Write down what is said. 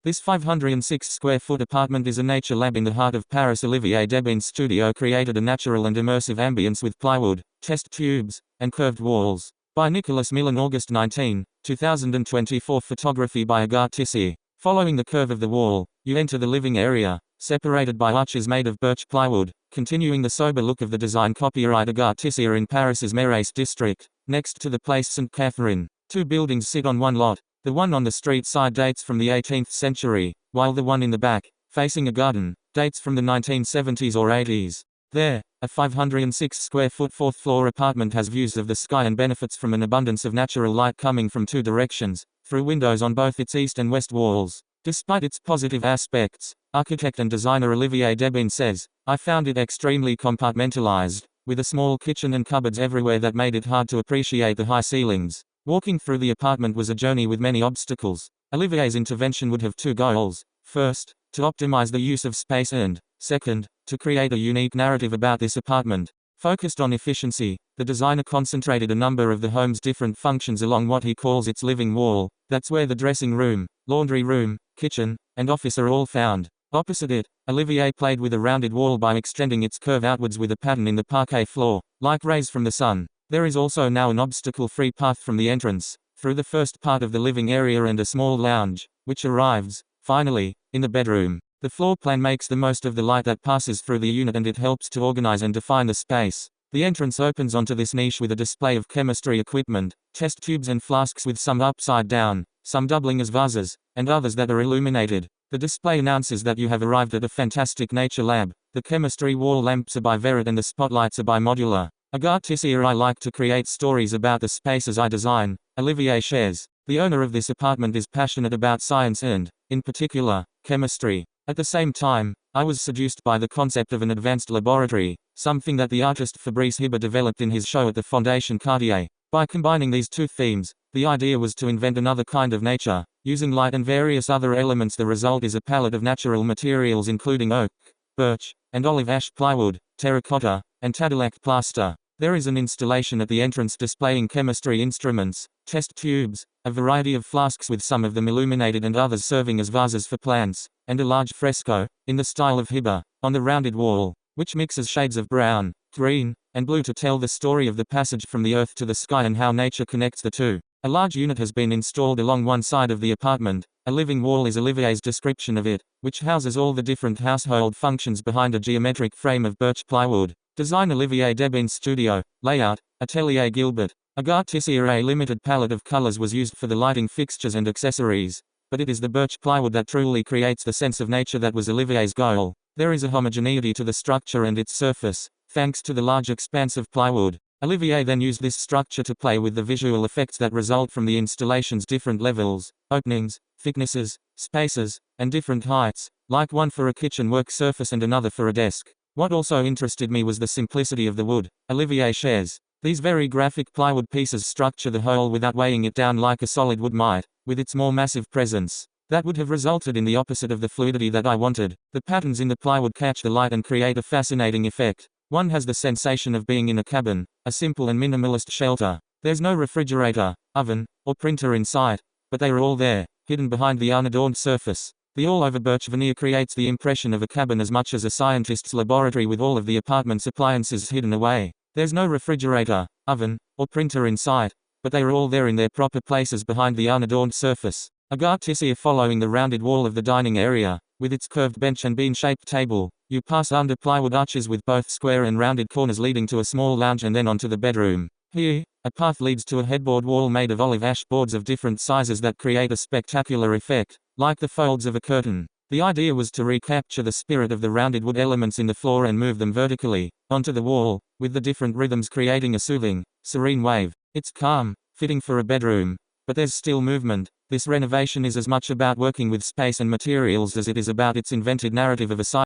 This 506-square-foot apartment is a nature lab in the heart of Paris. Olivier Debin's studio created a natural and immersive ambience with plywood, test tubes, and curved walls. By Nicolas Millan, August 19, 2024. Photography by Agathe Tissier. Following the curve of the wall, you enter the living area, separated by arches made of birch plywood, continuing the sober look of the design copyright Agathe Tissier in Paris's Mérès district, next to the Place Sainte-Catherine. Two buildings sit on one lot. The one on the street side dates from the 18th century, while the one in the back, facing a garden, dates from the 1970s or 80s. There, a 506-square-foot fourth-floor apartment has views of the sky and benefits from an abundance of natural light coming from two directions, through windows on both its east and west walls. Despite its positive aspects, architect and designer Olivier Debin says, "I found it extremely compartmentalized, with a small kitchen and cupboards everywhere that made it hard to appreciate the high ceilings." Walking through the apartment was a journey with many obstacles. Olivier's intervention would have two goals. First, to optimize the use of space and, second, to create a unique narrative about this apartment. Focused on efficiency, the designer concentrated a number of the home's different functions along what he calls its living wall. That's where the dressing room, laundry room, kitchen, and office are all found. Opposite it, Olivier played with a rounded wall by extending its curve outwards with a pattern in the parquet floor, like rays from the sun. There is also now an obstacle-free path from the entrance, through the first part of the living area and a small lounge, which arrives, finally, in the bedroom. The floor plan makes the most of the light that passes through the unit and it helps to organize and define the space. The entrance opens onto this niche with a display of chemistry equipment, test tubes and flasks with some upside down, some doubling as vases, and others that are illuminated. The display announces that you have arrived at a fantastic nature lab. The chemistry wall lamps are by Verit and the spotlights are by Modular. Agathe Tissier. I like to create stories about the spaces I design, Olivier shares. The owner of this apartment is passionate about science and, in particular, chemistry. At the same time, I was seduced by the concept of an advanced laboratory, something that the artist Fabrice Hibert developed in his show at the Fondation Cartier. By combining these two themes, the idea was to invent another kind of nature, using light and various other elements. The result is a palette of natural materials including oak, birch, and olive ash plywood, terracotta, and Tadillac plaster. There is an installation at the entrance displaying chemistry instruments, test tubes, a variety of flasks with some of them illuminated and others serving as vases for plants, and a large fresco, in the style of Hibert, on the rounded wall, which mixes shades of brown, green, and blue to tell the story of the passage from the earth to the sky and how nature connects the two. A large unit has been installed along one side of the apartment. A living wall is Olivier's description of it, which houses all the different household functions behind a geometric frame of birch plywood. Design Olivier Debin's studio. Layout, Atelier Gilbert. Agathe Tissier. A limited palette of colors was used for the lighting fixtures and accessories, but it is the birch plywood that truly creates the sense of nature that was Olivier's goal. There is a homogeneity to the structure and its surface, thanks to the large expanse of plywood. Olivier then used this structure to play with the visual effects that result from the installation's different levels, openings, thicknesses, spaces, and different heights, like one for a kitchen work surface and another for a desk. What also interested me was the simplicity of the wood, Olivier shares. These very graphic plywood pieces structure the whole without weighing it down like a solid wood might, with its more massive presence. That would have resulted in the opposite of the fluidity that I wanted. The patterns in the plywood catch the light and create a fascinating effect. One has the sensation of being in a cabin, a simple and minimalist shelter. There's no refrigerator, oven, or printer in sight, but they are all there, hidden behind the unadorned surface. The all-over birch veneer creates the impression of a cabin as much as a scientist's laboratory with all of the apartment's appliances hidden away. There's no refrigerator, oven, or printer in sight, but they are all there in their proper places behind the unadorned surface. Agathe Tissier. Following the rounded wall of the dining area, with its curved bench and bean-shaped table, you pass under plywood arches with both square and rounded corners leading to a small lounge and then onto the bedroom. Here, a path leads to a headboard wall made of olive ash boards of different sizes that create a spectacular effect, like the folds of a curtain. The idea was to recapture the spirit of the rounded wood elements in the floor and move them vertically, onto the wall, with the different rhythms creating a soothing, serene wave. It's calm, fitting for a bedroom, but there's still movement. This renovation is as much about working with space and materials as it is about its invented narrative of a site.